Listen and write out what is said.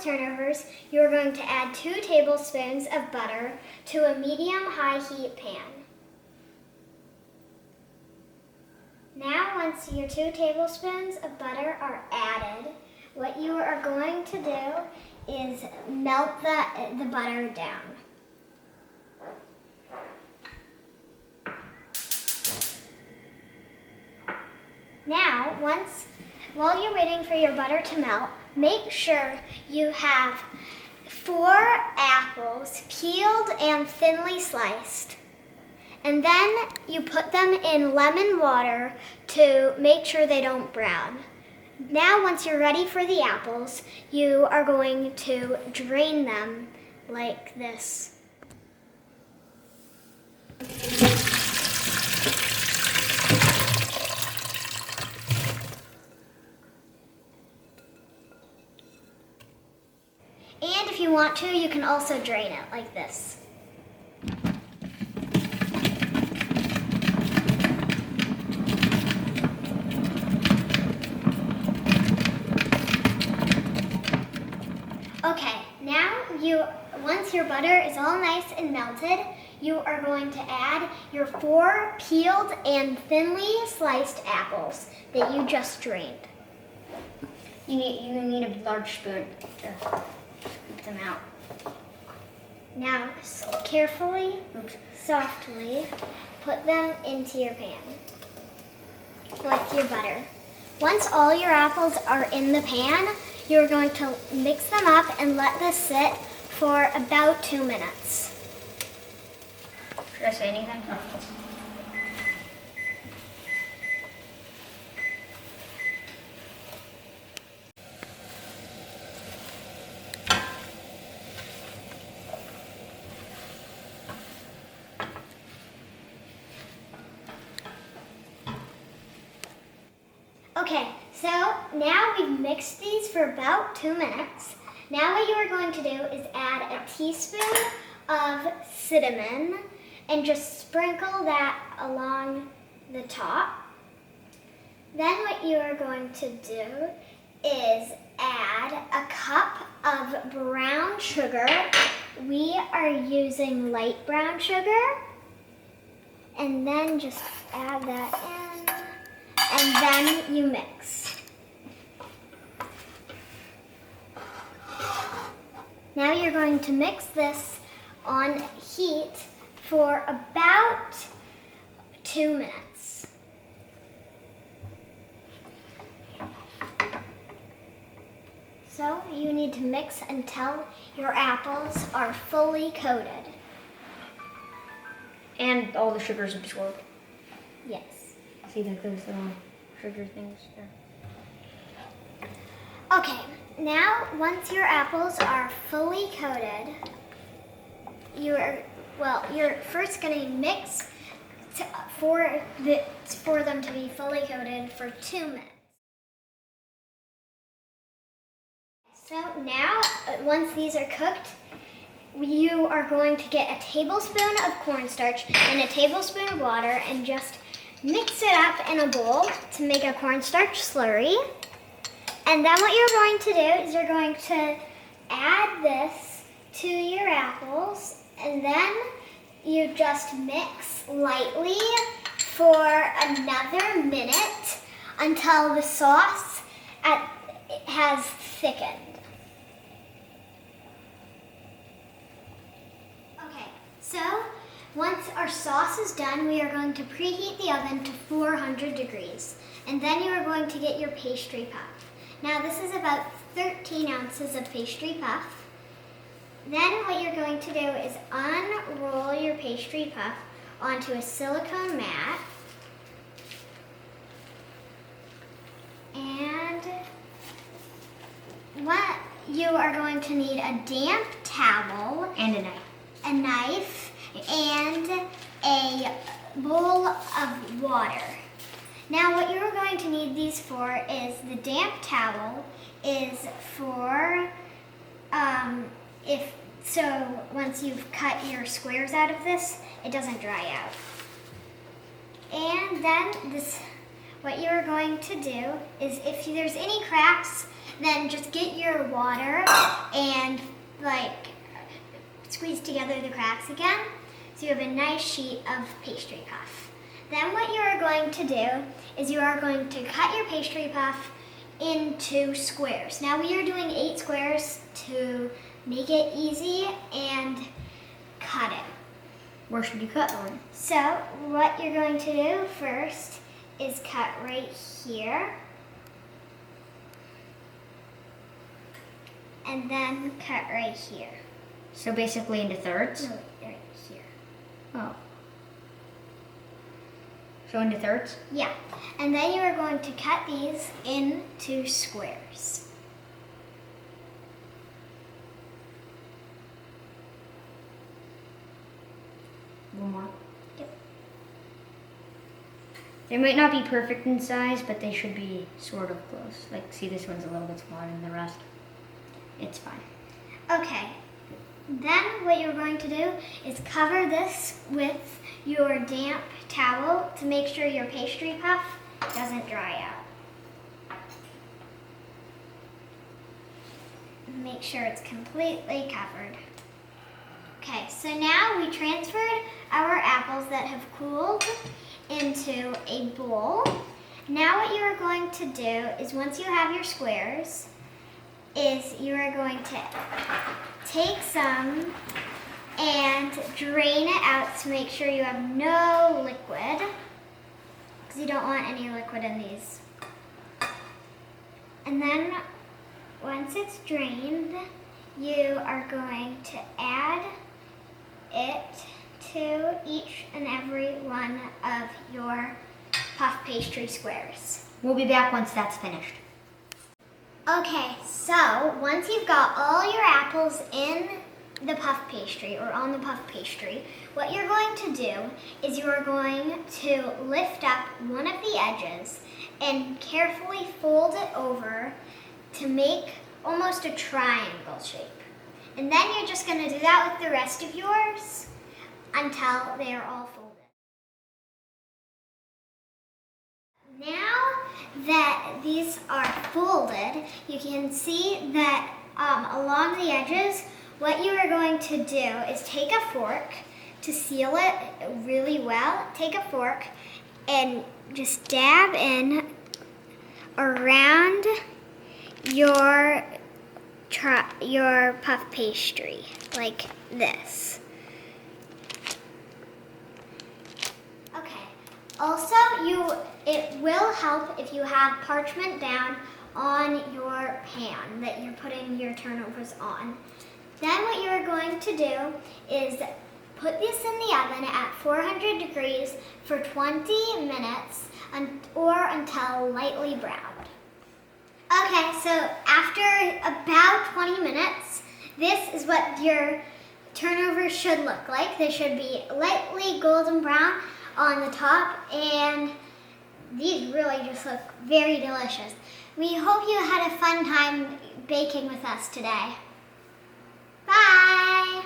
turnovers, you're going to add 2 tablespoons of butter to a medium-high heat pan. Now, once your 2 tablespoons of butter are added, what you are going to do is melt the butter down. Now, while you're waiting for your butter to melt, make sure you have 4 apples peeled and thinly sliced. And then you put them in lemon water to make sure they don't brown. Now, once you're ready for the apples, you are going to drain them like this. And if you want to, you can also drain it like this. Okay, now once your butter is all nice and melted, you are going to add your 4 peeled and thinly sliced apples that you just drained. You need a large spoon to scoop them out. Now, carefully, softly, put them into your pan with your butter. Once all your apples are in the pan, you're going to mix them up and let this sit for about 2 minutes. Should I say anything? Okay, so now we've mixed these for about 2 minutes. Now what you are going to do is add a teaspoon of cinnamon and just sprinkle that along the top. Then what you are going to do is add a cup of brown sugar. We are using light brown sugar. And then just add that in. And then you mix. Now you're going to mix this on heat for about 2 minutes. So you need to mix until your apples are fully coated. And all the sugar's absorbed. Yes. See like those little sugar things there. Okay, now once your apples are fully coated, you're first going to mix for them to be fully coated for 2 minutes. So now, once these are cooked, you are going to get a tablespoon of cornstarch and a tablespoon of water and just mix it up in a bowl to make a cornstarch slurry. And then what you're going to do is you're going to add this to your apples, and then you just mix lightly for another minute until the sauce has thickened. Okay, so once our sauce is done, we are going to preheat the oven to 400 degrees. And then you are going to get your pastry puff. Now this is about 13 ounces of pastry puff. Then what you're going to do is unroll your pastry puff onto a silicone mat. And what you are going to need a damp towel. And a knife. A knife and a bowl of water. Now what you're going to need these for is the damp towel is for once you've cut your squares out of this, it doesn't dry out. And then what you're going to do is if there's any cracks, then just get your water and like squeeze together the cracks again so you have a nice sheet of pastry puff. Then what you are going to do is you are going to cut your pastry puff into squares. Now we are doing 8 squares to make it easy and cut it. Where should you cut one? So what you're going to do first is cut right here. And then cut right here. So basically into thirds? No, right here. Oh. So into thirds? Yeah. And then you are going to cut these into squares. One more. Yep. They might not be perfect in size, but they should be sort of close. Like, see, this one's a little bit smaller than the rest. It's fine. Okay. Then what you're going to do is cover this with your damp towel to make sure your pastry puff doesn't dry out. Make sure it's completely covered. Okay, so now we transferred our apples that have cooled into a bowl. Now what you are going to do is once you have your squares, is you are going to take some and drain it out to make sure you have no liquid, because you don't want any liquid in these. And then once it's drained, you are going to add it to each and every one of your puff pastry squares. We'll be back once that's finished. Okay, so once you've got all your apples in the puff pastry or on the puff pastry, what you're going to do is you are going to lift up one of the edges and carefully fold it over to make almost a triangle shape. And then you're just going to do that with the rest of yours until they are all folded. Now that these are folded, you can see that along the edges, what you are going to do is take a fork to seal it really well. Take a fork and just dab in around your puff pastry like this. Okay. Also, it will help if you have parchment down on your pan that you're putting your turnovers on. Then what you're going to do is put this in the oven at 400 degrees for 20 minutes or until lightly browned. Okay, so after about 20 minutes, this is what your turnovers should look like. They should be lightly golden brown on the top, and these really just look very delicious. We hope you had a fun time baking with us today. Bye!